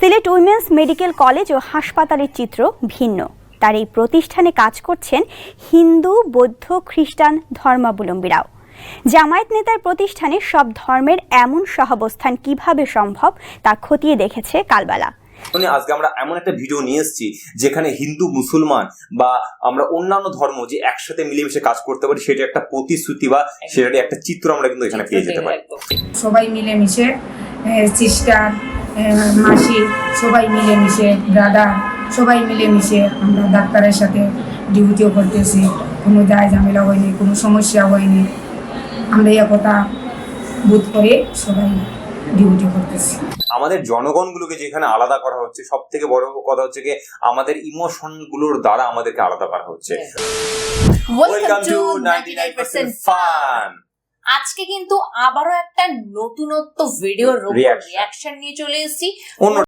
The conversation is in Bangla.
সিলেট উইমেন্স মেডিকেল কলেজ ও হাসপাতালের চিত্র ভিন্ন। তার এই প্রতিষ্ঠানে কাজ করছেন হিন্দু, বৌদ্ধ, খ্রিস্টান ধর্মাবলম্বীরাও। জামায়াত নেতার প্রতিষ্ঠানে সব ধর্মের এমন সহাবস্থান কিভাবে সম্ভব তা খতিয়ে দেখেছে কালবেলা। আজকে আমরা এমন একটা ভিডিও নিয়ে এসেছি যেখানে হিন্দু, মুসলমান বা আমরা অন্যান্য ধর্ম যে একসাথে মিলেমিশে কাজ করতে পারি সেটা একটা প্রতিশ্রুতি বা সেটারই একটা চিত্র আমরা কিন্তু এখানে পেয়ে যেতে পারি। সবাই মিলেমিশে, সিস্টার, মাসি, সবাই মিলেমিশে, ব্রাদার, সবাই মিলেমিশে আমরা ডাক্তারের সাথে ডিউটিও করতেছি। কোনো দায় ঝামেলা হয়নি, কোনো সমস্যা হয়নি। আমরা একতা বোধ করে সবাই ডিউটি করতেছি। আমাদের জনগণগুলোকে যেখানে আলাদা করা হচ্ছে, সব থেকে বড় কথা হচ্ছে কি আমাদের ইমোশন গুলোর দ্বারা আমাদেরকে আলাদা করা হচ্ছে। Welcome to 99% fun. আজকে কিন্তু আবারও একটা নতুনত্ব ভিডিওর রিঅ্যাকশন নিয়ে চলে এসেছি।